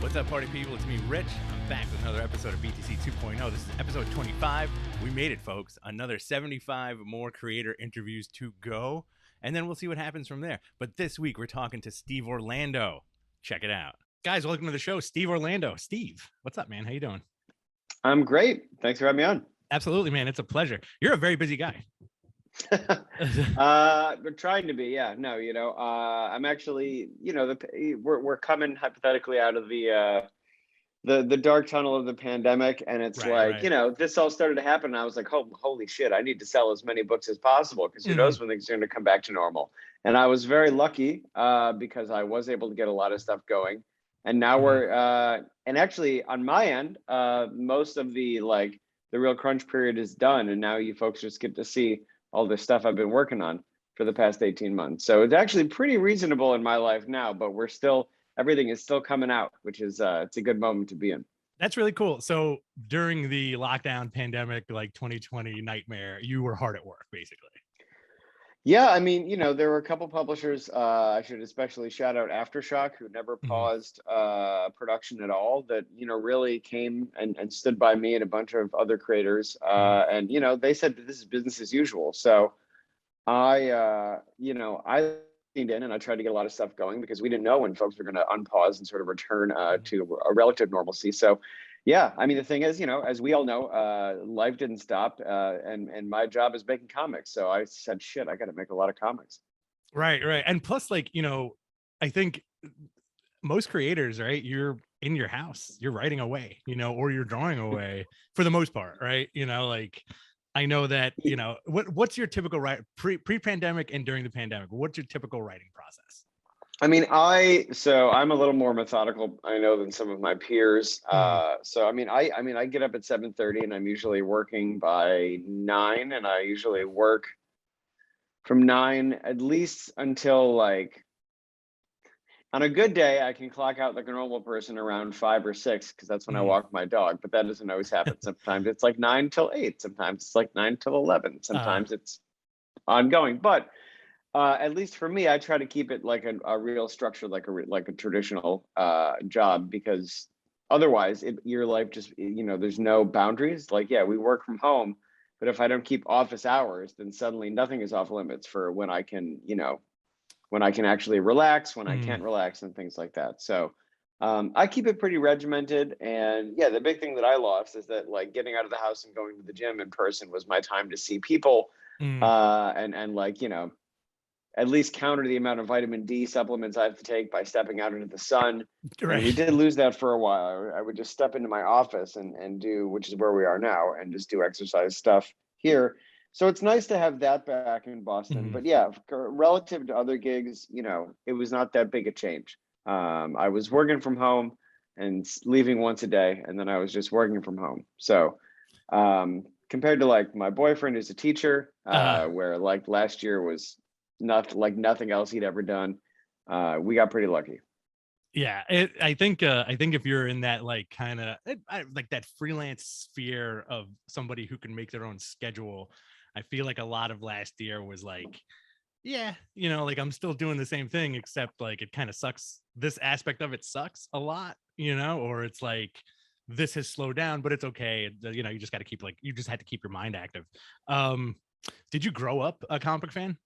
What's up, party people? It's me, Rich. I'm back with another episode of BTC 2.0. This is episode 25. We made it, folks. Another 75 more creator interviews to go, and then we'll see what happens from there. But this week, we're talking to Steve Orlando. Check it out. Guys, welcome to the show, Steve Orlando. Steve, what's up, man? How you doing? I'm great. Thanks for having me on. Absolutely, man. It's a pleasure. You're a very busy guy. We're trying to be, yeah. No, I'm actually, we're coming hypothetically out of the dark tunnel of the pandemic, and it's right. This all started to happen, and I was like, holy shit, I need to sell as many books as possible because who knows when things are going to come back to normal. And I was very lucky because I was able to get a lot of stuff going, and now we're and actually on my end, most of the real crunch period is done, and now you folks just get to see all this stuff I've been working on for the past 18 months. So it's actually pretty reasonable in my life now, but everything is still coming out, which is, it's a good moment to be in. That's really cool. So during the lockdown pandemic, 2020 nightmare, you were hard at work, basically. Yeah, I mean, there were a couple publishers, I should especially shout out Aftershock, who never paused production at all, that, really came and stood by me and a bunch of other creators. And, they said that this is business as usual. So I leaned in and I tried to get a lot of stuff going because we didn't know when folks were going to unpause and sort of return to a relative normalcy. So yeah, I mean, the thing is, as we all know, life didn't stop, and my job is making comics. So I said, shit, I got to make a lot of comics. Right. And plus, I think most creators, right, you're in your house, you're writing away, or you're drawing away for the most part, right? I know that, what's your typical pre-pandemic and during the pandemic? What's your typical writing process? I mean, I'm a little more methodical, I know, than some of my peers. So I get up at 7:30 and I'm usually working by 9, and I usually work from 9 at least until on a good day, I can clock out like a normal person around 5 or 6 because that's when I walk my dog. But that doesn't always happen. Sometimes it's 9 till 8. Sometimes it's 9 till 11. Sometimes it's ongoing. But at least for me, I try to keep it like a real structure, like a traditional job, because otherwise your life just, there's no boundaries. We work from home, but if I don't keep office hours, then suddenly nothing is off limits for when I can, when I can actually relax, when I can't relax, and things like that. So I keep it pretty regimented. And yeah, the big thing that I lost is that getting out of the house and going to the gym in person was my time to see people and at least counter the amount of vitamin D supplements I have to take by stepping out into the sun. Right. And we did lose that for a while. I would just step into my office and do, which is where we are now, and just do exercise stuff here. So it's nice to have that back in Boston. But yeah, relative to other gigs, it was not that big a change. I was working from home and leaving once a day, and then I was just working from home. So compared to my boyfriend who's a teacher, where last year was nothing else he'd ever done. We got pretty lucky. Yeah, I think if you're in that kind of that freelance sphere of somebody who can make their own schedule, I feel like a lot of last year was I'm still doing the same thing, except it kind of sucks. This aspect of it sucks a lot, or it's this has slowed down, but it's okay. You just got to keep you just had to keep your mind active. Did you grow up a comic book fan?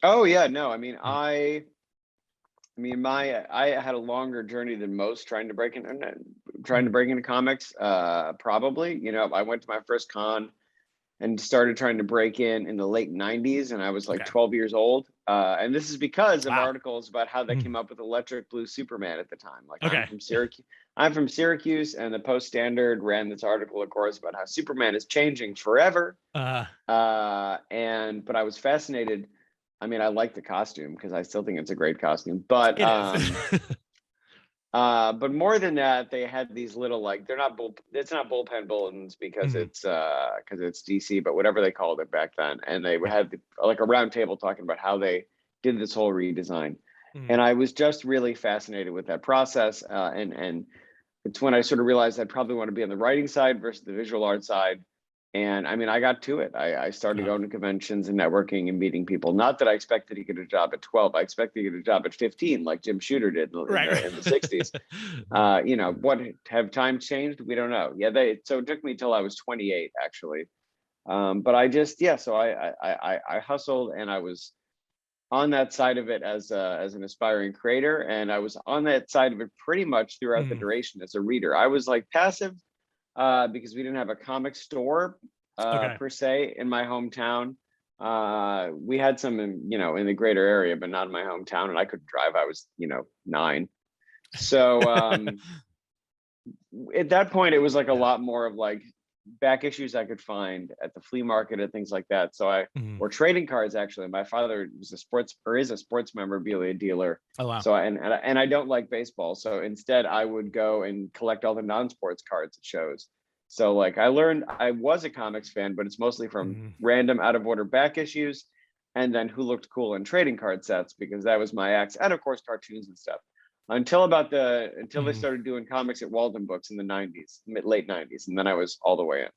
Oh yeah, no. I mean, I had a longer journey than most trying to break into comics. Probably, I went to my first con and started trying to break in the late 90s, and I was 12 years old. And this is because of articles about how they came up with Electric Blue Superman at the time. I'm from Syracuse, and the Post Standard ran this article, of course, about how Superman is changing forever. But I was fascinated. I mean, I like the costume because I still think it's a great costume, but but more than that, they had these little it's not bullpen bulletins because it's DC, but whatever they called it back then, and they had a round table talking about how they did this whole redesign, and I was just really fascinated with that process, and it's when I sort of realized I probably want to be on the writing side versus the visual art side. And I mean, I got to it. I started going to conventions and networking and meeting people. Not that I expected to get a job at 12. I expected to get a job at 15, like Jim Shooter did in the 60s. You know, what have times changed? We don't know. Yeah, so it took me till I was 28, actually. But I just, yeah, so I hustled, and I was on that side of it as an aspiring creator, and I was on that side of it pretty much throughout the duration as a reader. I was like passive because we didn't have a comic store per se in my hometown. We had some in, you know, in the greater area, but not in my hometown, and I couldn't drive. I was, you know, 9. So at that point, it was like a lot more of like back issues I could find at the flea market and things like that. So or trading cards, actually. My father was is a sports memorabilia dealer. Oh wow. So and I don't like baseball. So instead I would go and collect all the non-sports cards at shows. So like I learned I was a comics fan, but it's mostly from random out of order back issues, and then who looked cool in trading card sets, because that was my axe, and of course cartoons and stuff. Until they started doing comics at Walden Books in the 90s, late 90s, and then I was all the way in.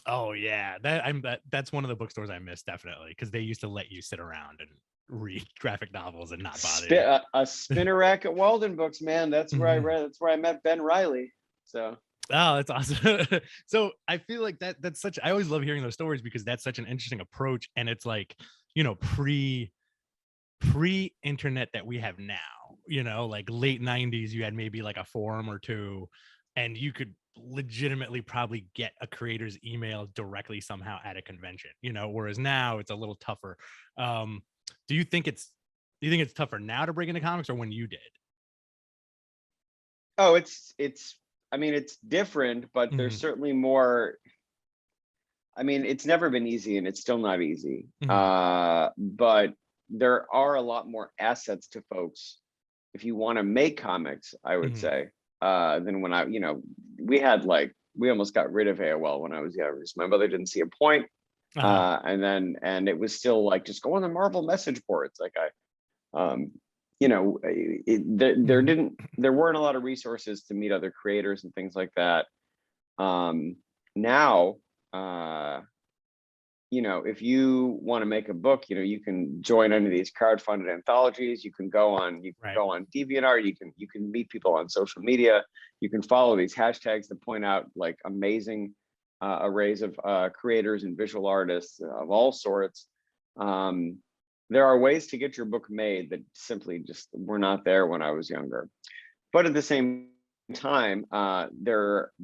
Oh yeah, that's one of the bookstores I miss, definitely, because they used to let you sit around and read graphic novels and not bother you. A spinner rack at Walden Books, man. That's where I read. That's where I met Ben Riley. So. Oh, that's awesome. So I feel like that's such, I always love hearing those stories because that's such an interesting approach, and it's like, you know, pre-internet that we have now, you know, like late 90s, you had maybe like a forum or two, and you could legitimately probably get a creator's email directly somehow at a convention, you know, whereas now it's a little tougher. Do you think it's tougher now to break into comics, or when you did? Oh, it's I mean, it's different, but there's certainly more. I mean, it's never been easy, and it's still not easy. But there are a lot more assets to folks if you want to make comics, I would say, than when you know, we almost got rid of AOL when I was younger. My mother didn't see a point. And it was still like, just go on the Marvel message boards. Like you know, there weren't a lot of resources to meet other creators and things like that. Now, you know, if you want to make a book, you know, you can join any of these crowdfunded anthologies. You can go on DeviantArt. You can meet people on social media. You can follow these hashtags that point out like amazing arrays of creators and visual artists of all sorts. There are ways to get your book made that simply just were not there when I was younger. But at the same time,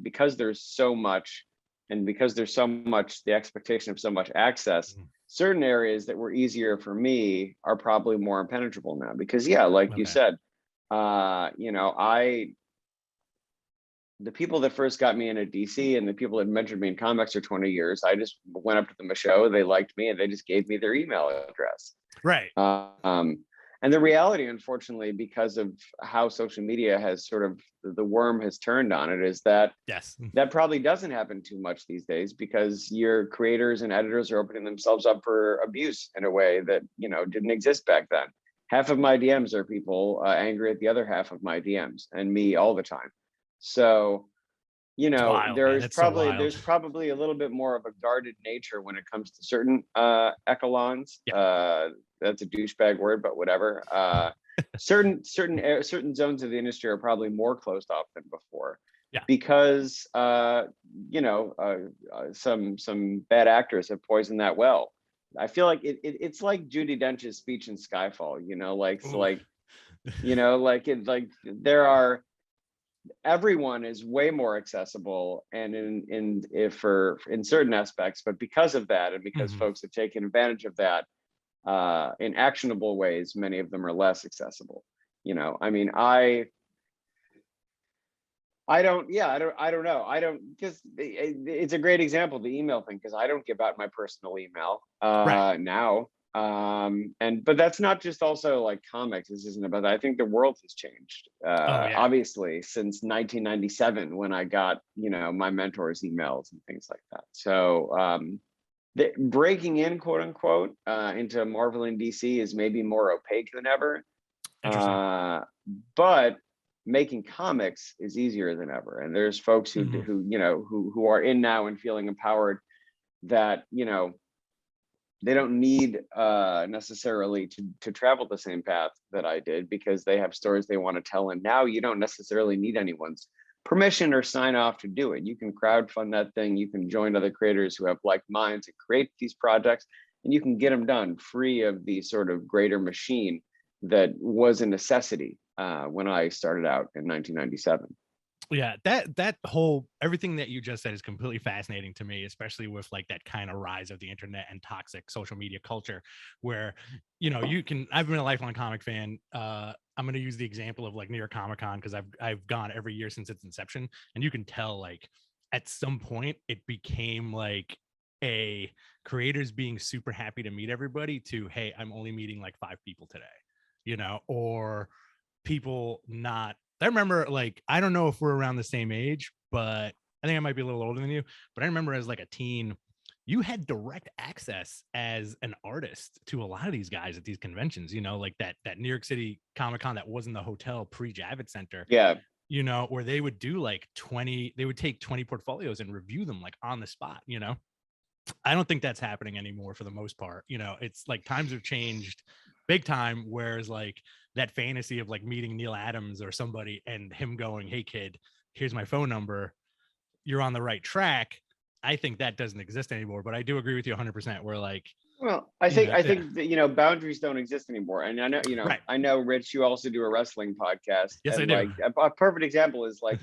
because there's so much, and because there's so much, the expectation of so much access, certain areas that were easier for me are probably more impenetrable now. Because yeah, like you said, you know, the people that first got me into DC and the people that mentored me in comics for 20 years, I just went up to them a show, they liked me, and they just gave me their email address. Right. And the reality, unfortunately, because of how social media has sort of, the worm has turned on it, is that that probably doesn't happen too much these days, because your creators and editors are opening themselves up for abuse in a way that, you know, didn't exist back then. Half of my DMs are people angry at the other half of my DMs, and me all the time. So, you know, wild, there's probably a little bit more of a guarded nature when it comes to certain echelons. That's a douchebag word, but whatever. Certain zones of the industry are probably more closed off than before, because you know, some bad actors have poisoned that well. I feel like it's like Judi Dench's speech in Skyfall. You know, you know, everyone is way more accessible, and in certain aspects, but because of that, and because folks have taken advantage of that in actionable ways, many of them are less accessible. You know, I mean, I don't know, because it's a great example, the email thing, because I don't give out my personal email now. But that's not just also like comics. This isn't about that. I think the world has changed, obviously, since 1997, when I got, you know, my mentor's emails and things like that. So breaking in, quote unquote, into Marvel and DC is maybe more opaque than ever. But making comics is easier than ever, and there's folks who you know, who are in now and feeling empowered that, they don't need necessarily to travel the same path that I did, because they have stories they want to tell. And now you don't necessarily need anyone's permission or sign off to do it. You can crowdfund that thing. You can join other creators who have like minds and create these projects, and you can get them done free of the sort of greater machine that was a necessity when I started out in 1997. Yeah, that whole everything that you just said is completely fascinating to me, especially with like that kind of rise of the internet and toxic social media culture, where I've been a lifelong comic fan. I'm going to use the example of like New York Comic Con, because I've gone every year since its inception, and you can tell like at some point it became like a creators being super happy to meet everybody to, hey, I'm only meeting like 5 people today, or people not. I remember, like, I don't know if we're around the same age, but I think I might be a little older than you. But I remember as like a teen, you had direct access as an artist to a lot of these guys at these conventions, like that New York City Comic Con that was in the hotel pre-Javits Center. Yeah. Where they would do like 20, they would take 20 portfolios and review them like on the spot. I don't think that's happening anymore for the most part. It's like times have changed big time, whereas like that fantasy of like meeting Neil Adams or somebody and him going, hey kid, here's my phone number, you're on the right track. I think that doesn't exist anymore, but I do agree with you 100%. We're like, well, I think that, boundaries don't exist anymore. And I know, right. I know, Rich, you also do a wrestling podcast. Yes, and I do. Like a perfect example is like,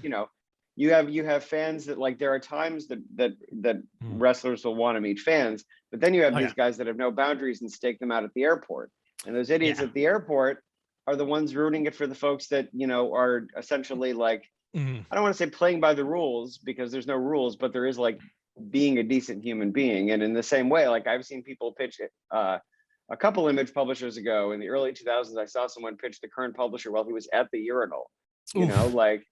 you have fans that like, there are times that wrestlers will want to meet fans, but then you have these guys that have no boundaries and stake them out at the airport. And those idiots at the airport are the ones ruining it for the folks that, are essentially like, I don't want to say playing by the rules, because there's no rules, but there is like being a decent human being. And in the same way, like I've seen people pitch it. A couple image publishers ago in the early 2000s, I saw someone pitch the current publisher while he was at the urinal, like,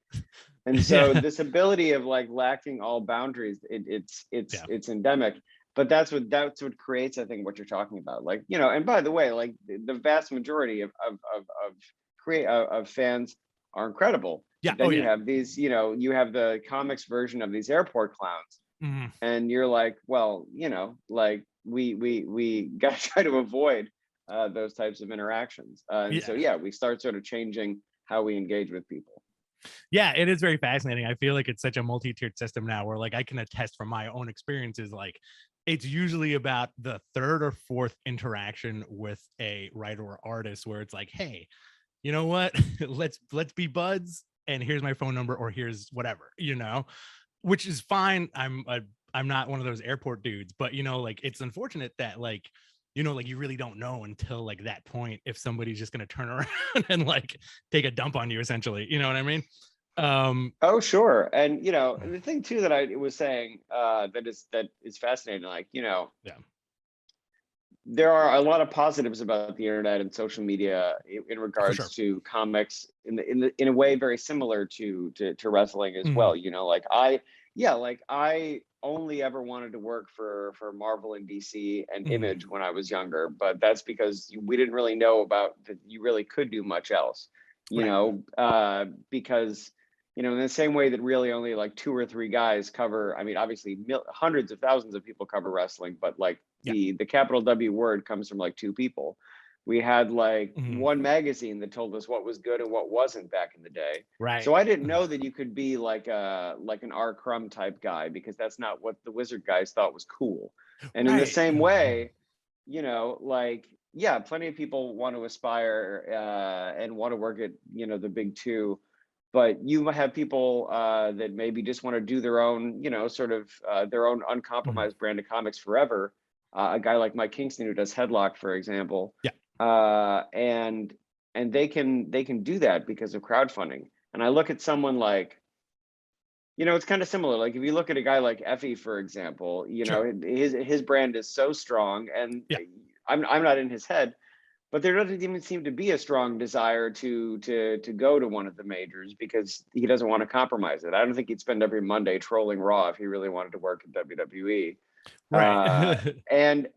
and so this ability of like lacking all boundaries, it's endemic. But that's what creates, I think, what you're talking about. Like, and by the way, like the vast majority of fans are incredible. Yeah. But then you have these, you have the comics version of these airport clowns, and you're like, well, like we got to try to avoid those types of interactions. So we start sort of changing how we engage with people. Yeah, it is very fascinating. I feel like it's such a multi-tiered system now, where like I can attest from my own experiences, like it's usually about the 3rd or 4th interaction with a writer or artist where it's like, hey, you know what, let's be buds, and here's my phone number, or here's whatever, which is fine. I'm not one of those airport dudes, but like it's unfortunate that like like you really don't know until like that point if somebody's just going to turn around and like take a dump on you, essentially. You know what I mean? Oh, sure. And the thing too that I was saying that is fascinating, like, there are a lot of positives about the internet and social media in regards to comics in a way very similar to wrestling as well. Like I only ever wanted to work for Marvel and DC and Image when I was younger, but that's because we didn't really know about that you really could do much else, because in the same way that really only like 2 or 3 guys cover, I mean, obviously hundreds of thousands of people cover wrestling, but like the capital W word comes from like 2 people. We had like one magazine that told us what was good and what wasn't back in the day. Right. So I didn't know that you could be like an R. Crumb type guy, because that's not what the Wizard guys thought was cool. And in the same way, like, plenty of people want to aspire and want to work at, the big 2. But you have people that maybe just want to do their own, sort of their own uncompromised brand of comics forever. A guy like Mike Kingston, who does Headlock, for example, and they can do that because of crowdfunding. And I look at someone like, it's kind of similar. Like if you look at a guy like Effie, for example, his brand is so strong, and I'm not in his head. But there doesn't even seem to be a strong desire to go to one of the majors, because he doesn't want to compromise it. I don't think he'd spend every Monday trolling Raw if he really wanted to work at WWE. Right. And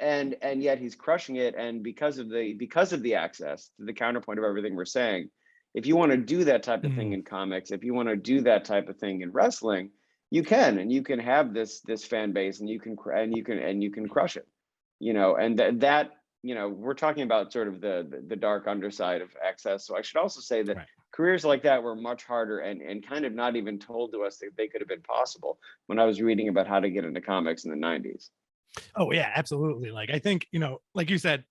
yet he's crushing it. And because of the access, to the counterpoint of everything we're saying, if you want to do that type of thing in comics, if you want to do that type of thing in wrestling, you can, and you can have this fan base, and you can crush it, and that we're talking about sort of the dark underside of access. So I should also say that Right. careers like that were much harder and kind of not even told to us that they could have been possible when I was reading about how to get into comics in the 90s. Oh yeah, absolutely. Like I think, like you said,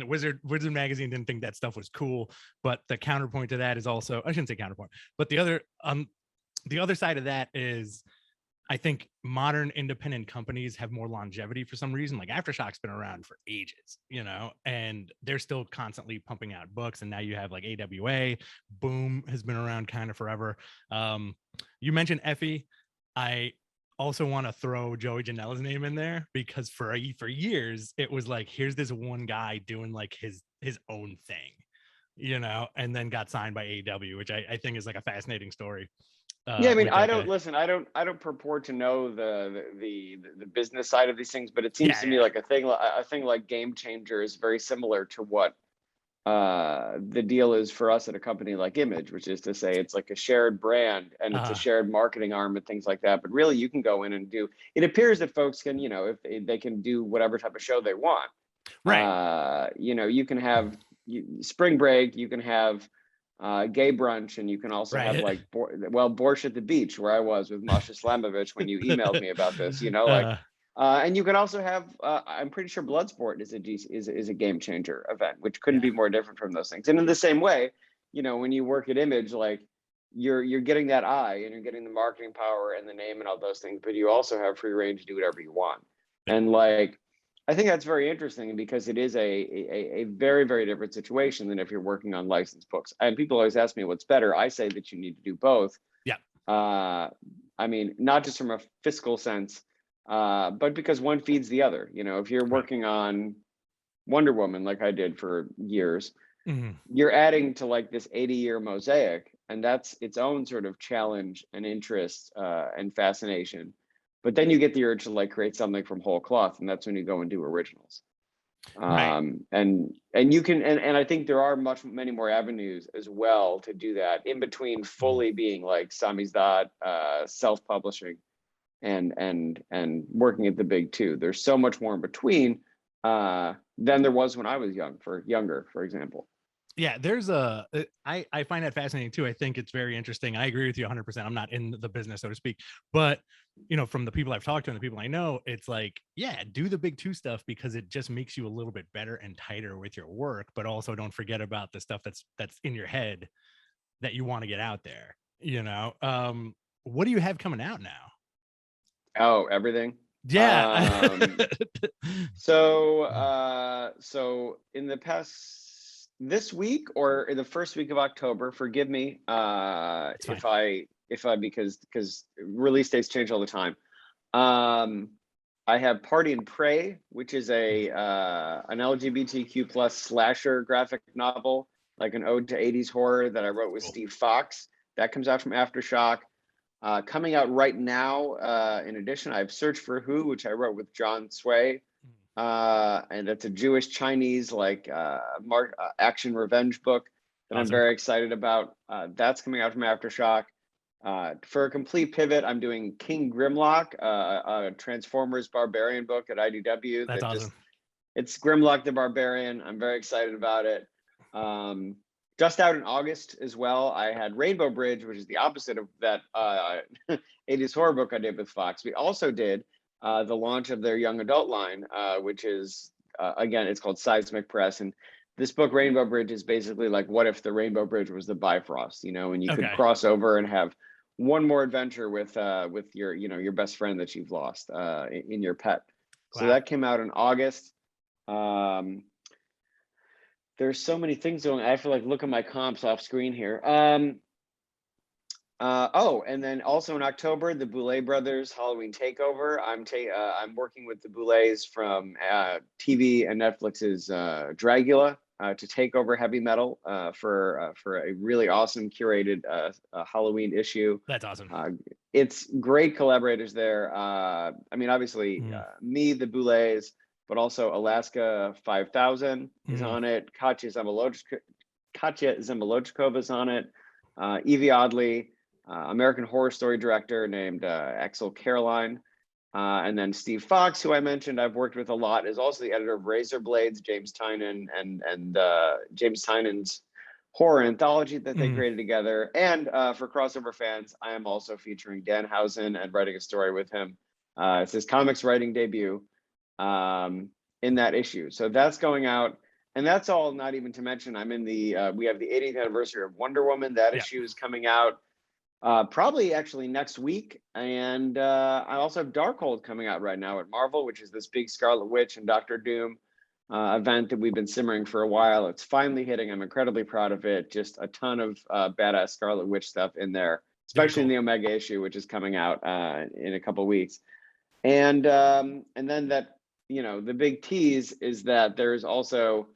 Wizard magazine didn't think that stuff was cool, but the counterpoint to that is also, I shouldn't say counterpoint, but the other side of that is, I think modern independent companies have more longevity for some reason. Like Aftershock's been around for ages, and they're still constantly pumping out books. And now you have like AWA, Boom has been around kind of forever. You mentioned Effie. I also want to throw Joey Janela's name in there because for years it was like, here's this one guy doing like his own thing, and then got signed by AEW, which I think is like a fascinating story. Yeah, I mean, I don't purport to know the business side of these things, but it seems to me like a thing like Game Changer is very similar to what the deal is for us at a company like Image, which is to say it's like a shared brand and it's a shared marketing arm and things like that. But really, you can go in and do. It appears that folks can, if they can do whatever type of show they want. Right. You can have spring break. You can have gay brunch, and you can also have like Borscht at the Beach, where I was with Masha Slamovich when you emailed me about this, and you can also have I'm pretty sure Bloodsport is a Game Changer event, which couldn't be more different from those things. And in the same way, when you work at Image, like you're getting that eye and you're getting the marketing power and the name and all those things, but you also have free reign to do whatever you want. And like I think that's very interesting because it is a very, very different situation than if you're working on licensed books. And people always ask me what's better. I say that you need to do both. Yeah. I mean, not just from a fiscal sense, but because one feeds the other. If you're working on Wonder Woman, like I did for years, you're adding to like this 80-year mosaic, and that's its own sort of challenge and interest and fascination. But then you get the urge to like create something from whole cloth, and that's when you go and do originals. And you can, and I think there are many more avenues as well to do that in between fully being like samizdat, self-publishing, and working at the big two. There's so much more in between than there was when I was younger, for example. Yeah, there's I find that fascinating too. I think it's very interesting. I agree with you 100%. I'm not in the business, so to speak, but from the people I've talked to and the people I know, it's like, yeah, do the big two stuff because it just makes you a little bit better and tighter with your work, but also don't forget about the stuff that's in your head that you want to get out there. What do you have coming out now? Oh, everything. Yeah. So in the past, this week or in the first week of October, forgive me if I because release dates change all the time. I have Party and Pray, which is an LGBTQ plus slasher graphic novel, like an ode to 80s horror that I wrote with Steve Fox. That comes out from Aftershock. Coming out right now, in addition, I have Search for Who, which I wrote with John Sway. And it's a Jewish Chinese action revenge book that I'm very excited about. That's coming out from Aftershock. For a complete pivot, I'm doing King Grimlock, a Transformers Barbarian book at IDW. That's awesome. It's Grimlock the Barbarian. I'm very excited about it. Just out in August as well, I had Rainbow Bridge, which is the opposite of that 80s horror book I did with Fox. We also did the launch of their young adult line, which is, again, it's called Seismic Press. And this book, Rainbow Bridge, is basically like, what if the Rainbow Bridge was the Bifrost, and you could cross over and have one more adventure with your best friend that you've lost in your pet. Wow. So that came out in August. There's so many things going. I have to look at my comps off screen here. And then also in October, the Boulay Brothers Halloween Takeover. I'm working with the Boulays from TV and Netflix's Dragula to take over heavy metal for a really awesome curated Halloween issue. That's awesome. It's great collaborators there. Obviously me, the Boulays, but also Alaska 5000 is on it. Katya Zemolochkova is on it. Evie Oddly. American Horror Story director named Axel Caroline. And then Steve Fox, who I mentioned I've worked with a lot, is also the editor of Razor Blades, James Tynan, and James Tynan's horror anthology that they created together. And for crossover fans, I am also featuring Dan Housen and writing a story with him. It's his comics writing debut in that issue. So that's going out. And that's all not even to mention, I'm in the, we have the 80th anniversary of Wonder Woman. That issue is coming out probably actually next week. And I also have Darkhold coming out right now at Marvel, which is this big Scarlet Witch and Doctor Doom event that we've been simmering for a while. It's finally hitting. I'm incredibly proud of it. Just a ton of badass Scarlet Witch stuff in there, especially in the Omega issue, which is coming out in a couple weeks. And then that, you know, the big tease is that there's also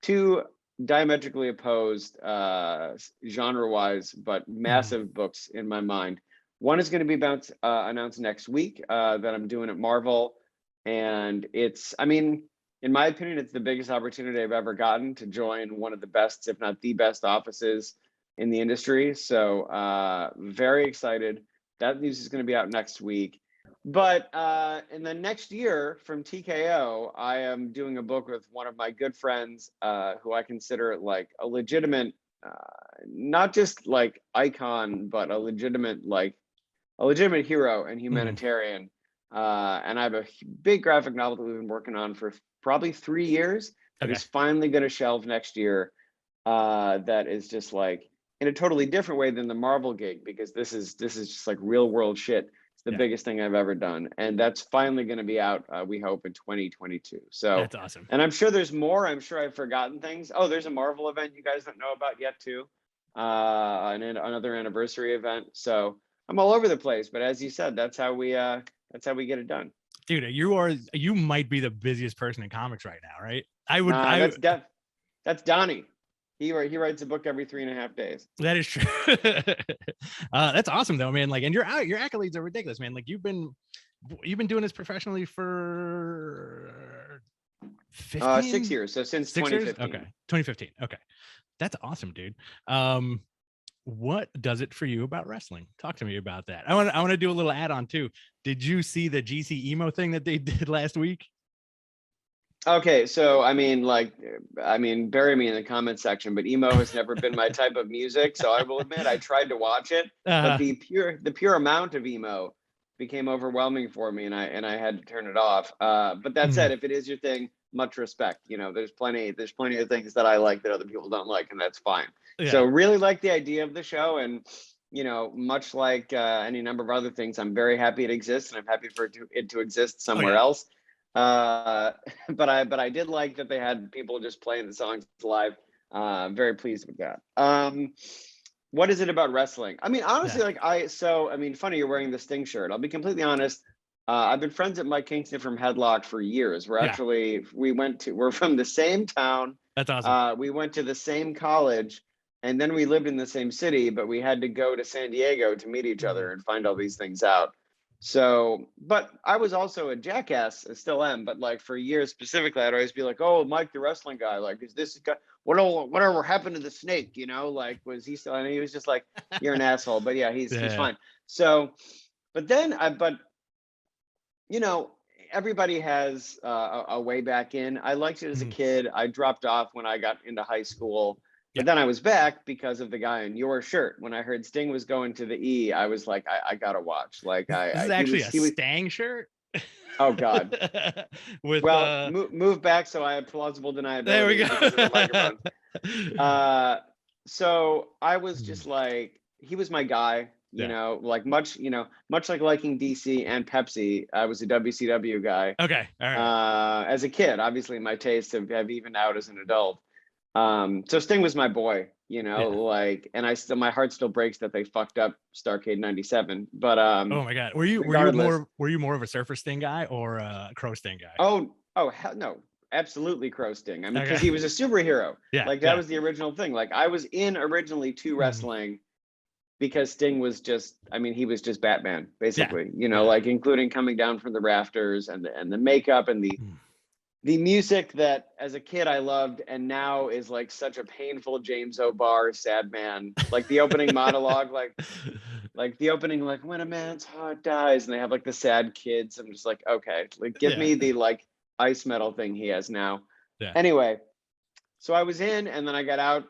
two diametrically opposed genre-wise but massive books in my mind. One is going to be announced next week that I'm doing at Marvel, and it's, I mean, in my opinion, it's the biggest opportunity I've ever gotten to join one of the best, if not the best, offices in the industry. So very excited. That news is going to be out next week. But in the next year from TKO, I am doing a book with one of my good friends who I consider like a legitimate, not just like icon, but a legitimate hero and humanitarian. And I have a big graphic novel that we've been working on for probably 3 years that is finally going to shelve next year. That is just like in a totally different way than the Marvel gig, because this is just like real world shit. The biggest thing I've ever done, and that's finally going to be out, we hope, in 2022. So that's awesome. And I'm sure there's more. I'm sure I've forgotten things. Oh, there's a Marvel event you guys don't know about yet too, and another anniversary event. So I'm all over the place, but as you said, that's how we get it done. Dude, you might be the busiest person in comics right now, right? That's Donnie. He writes a book every 3.5 days. That is true. That's awesome though, man. Like, and your accolades are ridiculous, man. Like you've been doing this professionally for 6 years. So since 2015. Okay. 2015. Okay. That's awesome, dude. What does it for you about wrestling? Talk to me about that. I want to do a little add-on too. Did you see the GC emo thing that they did last week? Okay, so I mean, bury me in the comment section, but emo has never been my type of music. So I will admit, I tried to watch it, but the pure amount of emo became overwhelming for me, and I had to turn it off. But that said, if it is your thing, much respect. You know, there's plenty of things that I like that other people don't like, and that's fine. Yeah. So really like the idea of the show, and you know, much like any number of other things, I'm very happy it exists, and I'm happy for it to exist somewhere else. But I did like that they had people just playing the songs live. Very pleased with that. What is it about wrestling? I mean, honestly, funny you're wearing the Sting shirt. I'll be completely honest. I've been friends with Mike Kingston from Headlock for years. We're from the same town. That's awesome. We went to the same college, and then we lived in the same city, but we had to go to San Diego to meet each other and find all these things out. So, but I was also a jackass, I still am, but like for years specifically, I'd always be like, oh, Mike, the wrestling guy, like, is this guy, whatever happened to the snake, you know, like, was he still, and he was just like, you're an asshole, but yeah, he's fine. So, but then you know, everybody has a way back in. I liked it as a kid. I dropped off when I got into high school. But then I was back because of the guy in your shirt. When I heard Sting was going to the E, I was like, I gotta watch. Like, this is actually a Stang shirt. Oh God. Move back so I have plausible deniability. There we go. So I was just like, he was my guy. You know, like much like liking DC and Pepsi, I was a WCW guy. Okay, all right. As a kid, obviously, my tastes have evened out as an adult. So Sting was my boy, you know, like, and my heart still breaks that they fucked up Starrcade '97. But oh my God, were you more of a Surfer Sting guy or a Crow Sting guy? Oh hell no, absolutely Crow Sting. I mean, because he was a superhero. Like that was the original thing. Like I was in originally to wrestling because Sting was just, I mean, he was just Batman basically. You know, like including coming down from the rafters and the makeup and the music that as a kid I loved, and now is like such a painful James O'Barr sad man. Like the opening monologue, like like the opening, like when a man's heart dies, and they have like the sad kids. I'm just like, okay, like give Yeah. me the like ice metal thing he has now. Yeah. Anyway, so I was in, and then I got out.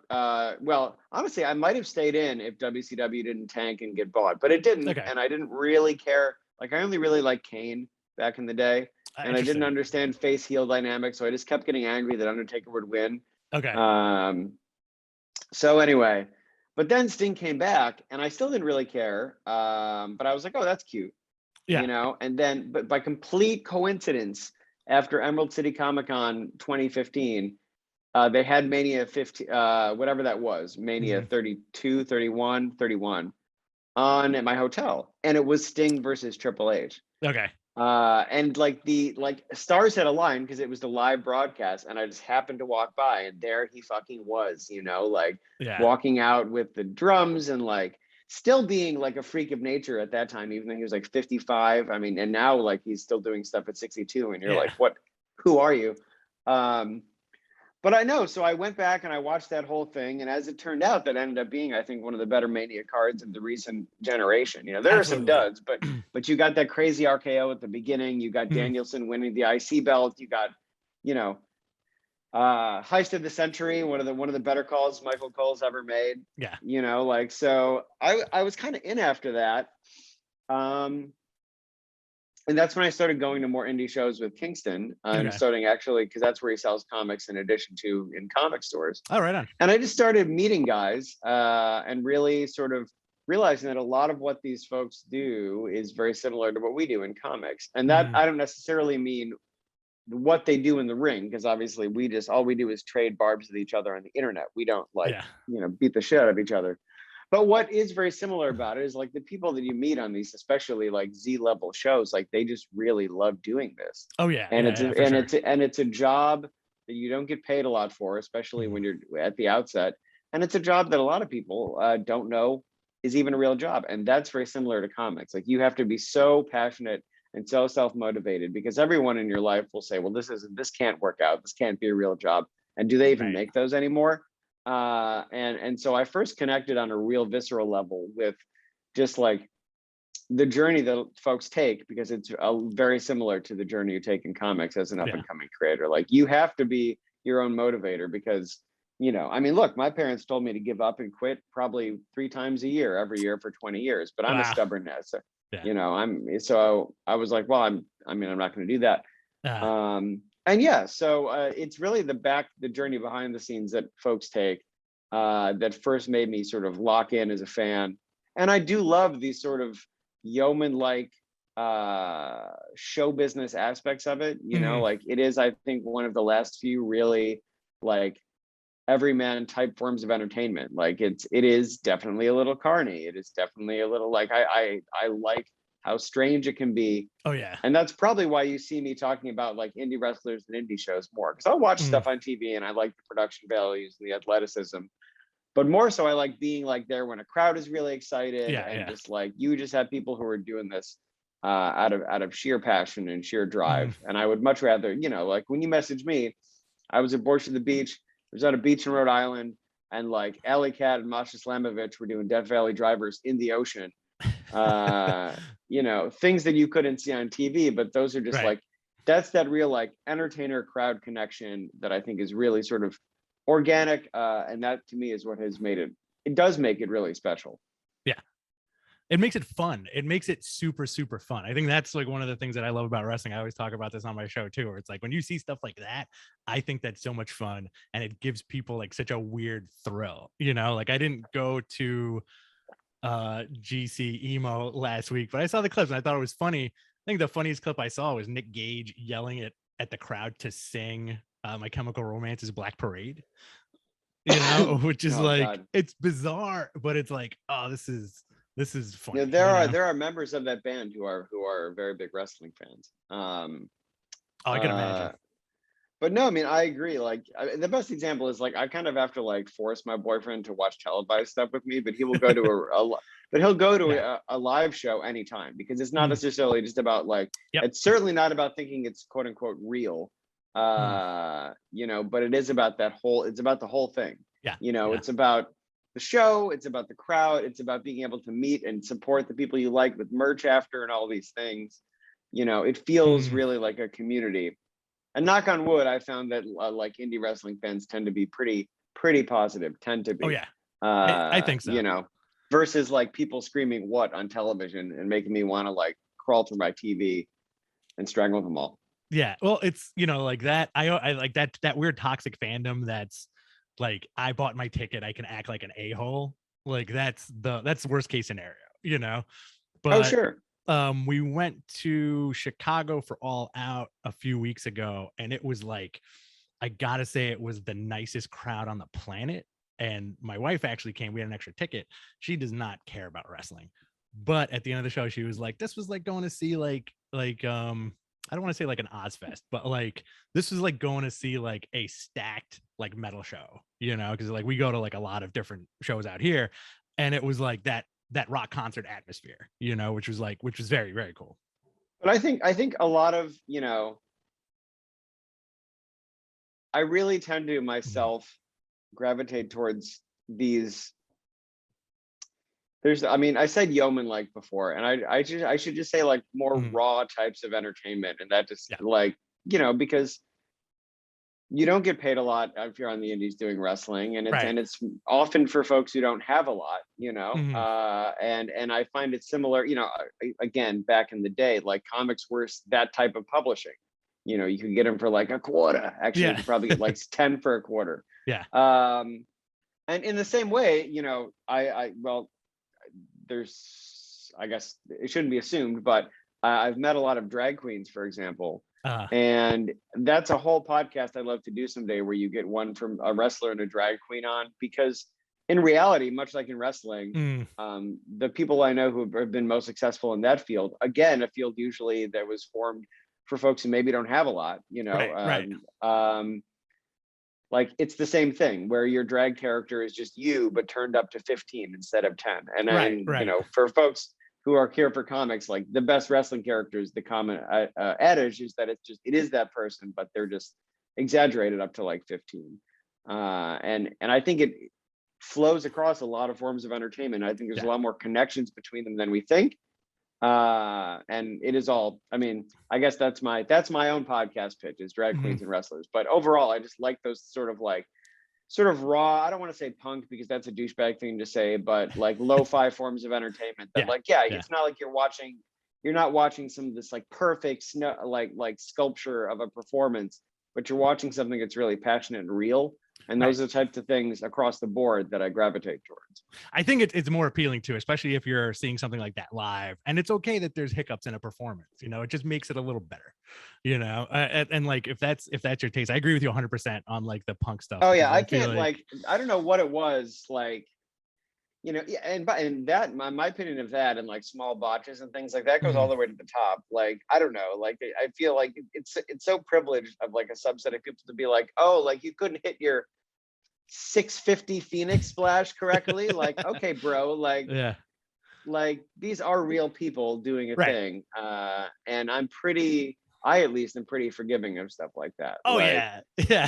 Well, honestly, I might have stayed in if WCW didn't tank and get bought, but it didn't, Okay. and I didn't really care. Like I only really liked Kane back in the day, and I didn't Interesting. understand face heel dynamics, so I just kept getting angry that Undertaker would win. Okay. So anyway, but then Sting came back, and I still didn't really care. But I was like, oh, that's cute, Yeah. you know. And then, but by complete coincidence, after Emerald City Comic Con 2015. They had Mania 50, whatever that was, Mania 32, 31, 31 on at my hotel. And it was Sting versus Triple H. Okay. And like the stars had aligned because it was the live broadcast, and I just happened to walk by, and there he fucking was, you know, like walking out with the drums, and like still being like a freak of nature at that time, even though he was like 55. I mean, and now like he's still doing stuff at 62, and you're like, what, who are you? But I know, so I went back and I watched that whole thing, and as it turned out, that ended up being, I think, one of the better Mania cards of the recent generation. You know, there Absolutely. are some duds, but you got that crazy RKO at the beginning. You got Danielson winning the IC belt. You got, you know, Heist of the Century, one of the better calls Michael Cole's ever made. Yeah. You know, like, so I was kind of in after that. And that's when I started going to more indie shows with Kingston, and starting actually, because that's where he sells comics in addition to in comic stores. Oh, right on. And I just started meeting guys and really sort of realizing that a lot of what these folks do is very similar to what we do in comics. And that I don't necessarily mean what they do in the ring, because obviously all we do is trade barbs with each other on the internet. We don't you know, beat the shit out of each other. But what is very similar about it is like the people that you meet on these, especially like Z-level shows, like they just really love doing this. Oh yeah. And it's a job that you don't get paid a lot for, especially when you're at the outset. And it's a job that a lot of people don't know is even a real job. And that's very similar to comics. Like you have to be so passionate and so self-motivated, because everyone in your life will say, well, this can't work out. This can't be a real job. And do they even make those anymore? And so I first connected on a real visceral level with just like the journey that folks take, because it's very similar to the journey you take in comics as an up and coming creator. Like you have to be your own motivator, because, you know, I mean, look, my parents told me to give up and quit probably 3 times a year, every year for 20 years, but I'm a stubborn ass. So, you know, so I was like, well, I'm not going to do that. And yeah, so it's really the journey behind the scenes that folks take that first made me sort of lock in as a fan. And I do love these sort of yeoman-like show business aspects of it. You know, like it is, I think, one of the last few really like everyman type forms of entertainment. Like it is definitely a little carny. It is definitely a little like I like how strange it can be. Oh yeah. And that's probably why you see me talking about like indie wrestlers and indie shows more, because I'll watch stuff on TV and I like the production values and the athleticism, but more so I like being like there when a crowd is really excited just like you just have people who are doing this out of sheer passion and sheer drive. And I would much rather, you know, like when you message me, I was at Borscht the Beach. I was on a beach in Rhode Island, and like Alley Cat and Masha Slamovich were doing Death Valley Drivers in the ocean. You know, things that you couldn't see on TV, but those are just like, that's that real like entertainer crowd connection that I think is really sort of organic. And that to me is what has made it does make it really special. Yeah. It makes it fun. It makes it super, super fun. I think that's like one of the things that I love about wrestling. I always talk about this on my show too, where it's like when you see stuff like that, I think that's so much fun, and it gives people like such a weird thrill, you know. Like I didn't go to GC emo last week, but I saw the clips and I thought it was funny. I think the funniest clip I saw was Nick Gage yelling at the crowd to sing My Chemical Romance's Black Parade, you know, which is God. It's bizarre, but it's like, oh, this is funny. Yeah, there are members of that band who are very big wrestling fans. I can imagine. But no, I mean, I agree. Like the best example is like I kind of have to like force my boyfriend to watch televised stuff with me, but he will go to a live show anytime, because it's not necessarily just about like it's certainly not about thinking it's quote unquote real, you know, but it is about it's about the whole thing. Yeah, you know, it's about the show, it's about the crowd, it's about being able to meet and support the people you like with merch after and all these things. You know, it feels really like a community. And knock on wood, I found that like indie wrestling fans tend to be pretty positive, tend to be. Oh yeah, I think so. You know, versus like people screaming what on television and making me want to like crawl through my TV and strangle them all. Yeah, well, it's, you know, like that. I like that weird toxic fandom that's like, I bought my ticket, I can act like an a-hole. Like that's the worst case scenario, you know. But oh sure. We went to Chicago for All Out a few weeks ago, and it was like, I gotta say, it was the nicest crowd on the planet. And my wife actually came. We had an extra ticket. She does not care about wrestling, but at the end of the show, she was like, "This was like going to see like I don't want to say like an Ozfest, but like this was like going to see like a stacked like metal show, you know, because like we go to like a lot of different shows out here, and it was like that rock concert atmosphere, you know, which was very, very cool." But I think a lot of, you know, I really tend to myself gravitate towards these. I mean, I said yeoman like before, and I should just say like more raw types of entertainment, and that just like, you know, because you don't get paid a lot if you're on the indies doing wrestling, and it's often for folks who don't have a lot, you know. And I find it similar, you know, again, back in the day, like comics were that type of publishing. You know, you could get them for like a quarter. Actually, you could probably get like 10 for a quarter. Yeah. And in the same way, you know, well, there's, I guess it shouldn't be assumed, but I've met a lot of drag queens, for example. And that's a whole podcast I'd love to do someday, where you get one from a wrestler and a drag queen on, because in reality, much like in wrestling, the people I know who have been most successful in that field, again, a field usually that was formed for folks who maybe don't have a lot, you know, like it's the same thing where your drag character is just you, but turned up to 15 instead of 10. And then, you know, for folks who are here for comics, like the best wrestling characters, the common adage is that it is that person, but they're just exaggerated up to like 15. And I think it flows across a lot of forms of entertainment. I think there's a lot more connections between them than we think. And it is all, I mean, I guess that's my own podcast pitch, is drag queens and wrestlers. But overall, I just like those sort of raw, I don't want to say punk because that's a douchebag thing to say, but like lo-fi forms of entertainment that it's not like you're not watching some of this like perfect like sculpture of a performance, but you're watching something that's really passionate and real. And those are the types of things across the board that I gravitate towards. I think it's more appealing too, especially if you're seeing something like that live. And it's okay that there's hiccups in a performance, you know, it just makes it a little better, you know. And like if that's your taste, I agree with you 100% on like the punk stuff. Oh yeah, I can't like I don't know what it was like, you know. And that my opinion of that and like small botches and things like that goes all the way to the top. Like I don't know, like I feel like it's so privileged of like a subset of people to be like, oh, like you couldn't hit your 650 Phoenix splash correctly. Like, okay, bro, like like these are real people doing a thing. And I at least am pretty forgiving of stuff like that. Oh like, yeah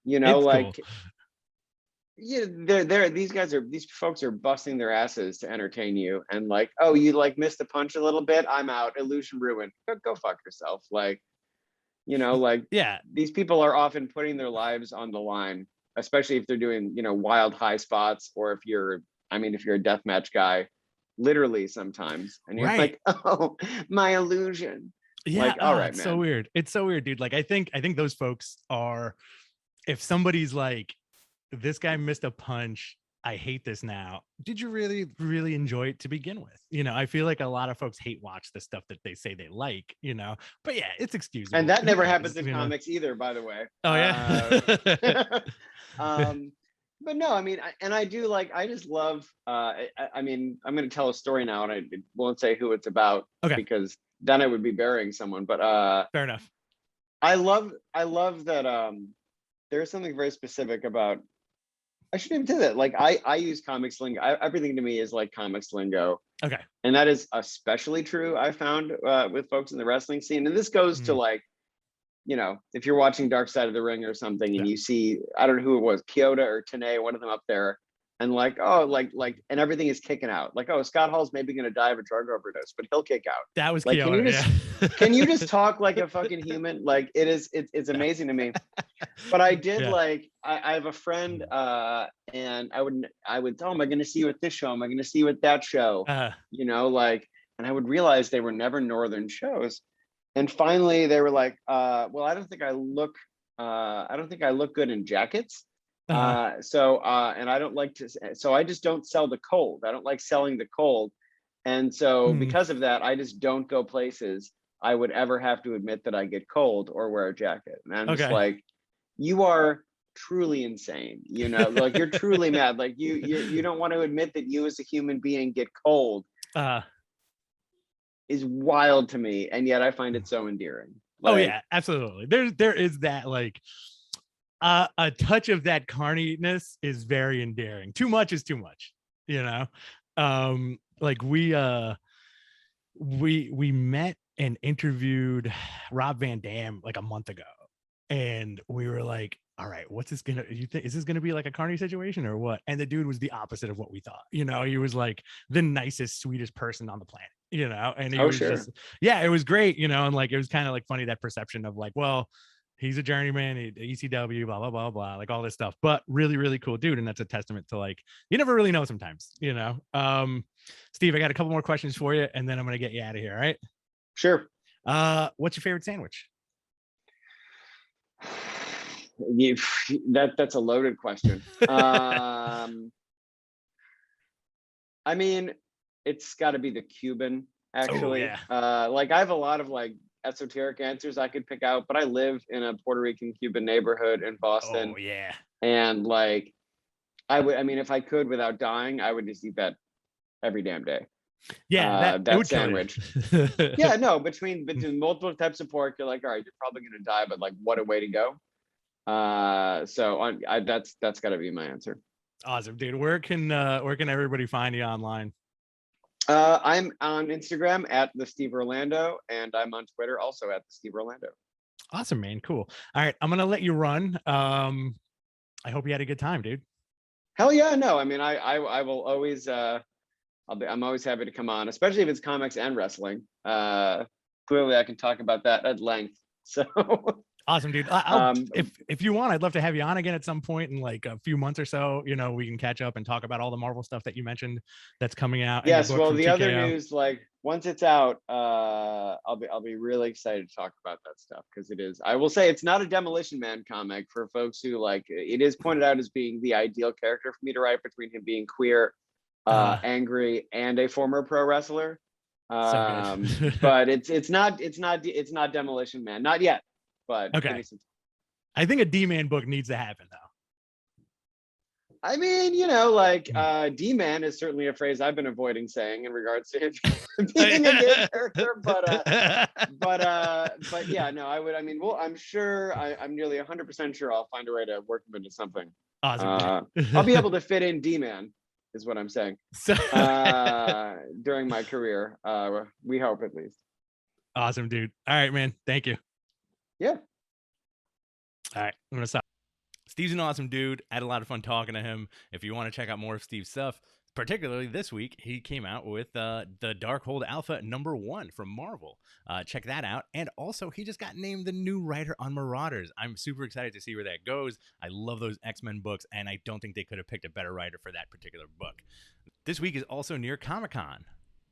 you know, it's like cool. Yeah, these folks are busting their asses to entertain you, and like, oh, you like missed the punch a little bit, I'm out, illusion ruined, go fuck yourself. Like, you know, like these people are often putting their lives on the line, especially if they're doing, you know, wild high spots, or if you're a deathmatch guy, literally sometimes, and you're like, oh, my illusion. Like, all right, it's man. it's so weird, dude. Like I think those folks are, if somebody's like, this guy missed a punch, I hate this now, did you really, really enjoy it to begin with? You know, I feel like a lot of folks hate watch the stuff that they say they like, you know, but yeah, it's excusable. And that never happens in comics either, by the way. Oh yeah. But no, I mean, I do like, I just love, I mean, I'm going to tell a story now, and I won't say who it's about, because then I would be burying someone, but fair enough. I love that there's something very specific about, I shouldn't even say that. Like I use comics lingo. Everything to me is like comics lingo. Okay. And that is especially true, I found, with folks in the wrestling scene. And this goes to like, you know, if you're watching Dark Side of the Ring or something, and you see, I don't know who it was, Kyoto or Tenay, one of them up there, and like, oh, and everything is kicking out. Like, oh, Scott Hall's maybe going to die of a drug overdose, but he'll kick out. That was like, killer, can you just talk like a fucking human? Like, it's amazing to me. But I did I have a friend, and I would tell him, am I going to see you at this show? Am I going to see you at that show? And I would realize they were never Northern shows. And finally they were like, well, I don't think I look good in jackets. And I don't like to, so I just don't sell the cold. I don't like selling the cold. And so because of that, I just don't go places I would ever have to admit that I get cold or wear a jacket. And I'm just like, you are truly insane. Like you're truly mad. Like you don't want to admit that you as a human being get cold. Is wild to me. And yet I find it so endearing. Oh yeah, absolutely. There is that like, a touch of that carniness is very endearing. Too much is too much, like we met and interviewed Rob Van Dam like a month ago, and we were like, all right, what's this gonna, is this gonna be like a carny situation or what? And the dude was the opposite of what we thought. He was like the nicest, sweetest person on the planet, and he was just, it was great, and like it was kind of like funny, that perception of like, well, he's a journeyman, ECW, blah, blah, blah, blah, like all this stuff, but really, really cool dude. And that's a testament to like, you never really know sometimes, Steve, I got a couple more questions for you and then I'm going to get you out of here. All right. Sure. What's your favorite sandwich? That's a loaded question. I mean, it's got to be the Cuban, actually. Like I have a lot of like esoteric answers I could pick out, but I live in a Puerto Rican Cuban neighborhood in Boston. And like I mean, if I could without dying, I would just eat that every damn day. That sandwich. Between multiple types of pork, you're like, all right, you're probably gonna die, but like what a way to go. That's got to be my answer. Awesome, dude. Where can everybody find you online? I'm on Instagram at the Steve Orlando, and I'm on Twitter also at the Steve Orlando. Awesome, man. Cool. All right, I'm gonna let you run. I hope you had a good time, dude. Hell yeah, no. I mean, I will always. I'm always happy to come on, especially if it's comics and wrestling. Clearly, I can talk about that at length. So. Awesome, dude. If you want, I'd love to have you on again at some point in like a few months or so. We can catch up and talk about all the Marvel stuff that you mentioned that's coming out. Yes, well, the other news, like once it's out, I'll be really excited to talk about that stuff because it is. I will say it's not a Demolition Man comic for folks who like. It is pointed out as being the ideal character for me to write between him being queer, angry, and a former pro wrestler. But it's not Demolition Man, not yet. But okay, I think a D-Man book needs to happen though. I mean, D-Man is certainly a phrase I've been avoiding saying in regards to him being a gay character, but yeah, no, I would. I mean, well, I'm sure. I'm nearly 100% sure I'll find a way to work him into something. Awesome. I'll be able to fit in D-Man, is what I'm saying. During my career, we hope at least. Awesome, dude. All right, man. Thank you. Yeah. All right. I'm gonna stop. Steve's an awesome dude. I had a lot of fun talking to him. If you want to check out more of Steve's stuff, particularly this week, he came out with the Darkhold Alpha #1 from Marvel. Check that out. And also, he just got named the new writer on Marauders. I'm super excited to see where that goes. I love those X-Men books, and I don't think they could have picked a better writer for that particular book. This week is also near Comic-Con.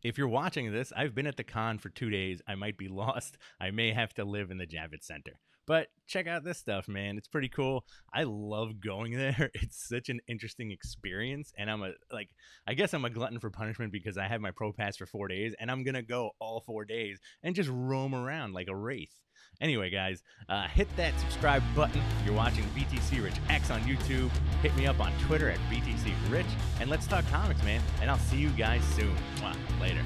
If you're watching this, I've been at the con for 2 days. I might be lost. I may have to live in the Javits Center. But check out this stuff, man. It's pretty cool. I love going there. It's such an interesting experience. And I guess I'm a glutton for punishment because I have my pro pass for 4 days and I'm going to go all 4 days and just roam around like a wraith. Anyway, guys, hit that subscribe button if you're watching BTC Rich X on YouTube. Hit me up on Twitter at BTC Rich. And let's talk comics, man. And I'll see you guys soon. Mwah. Later.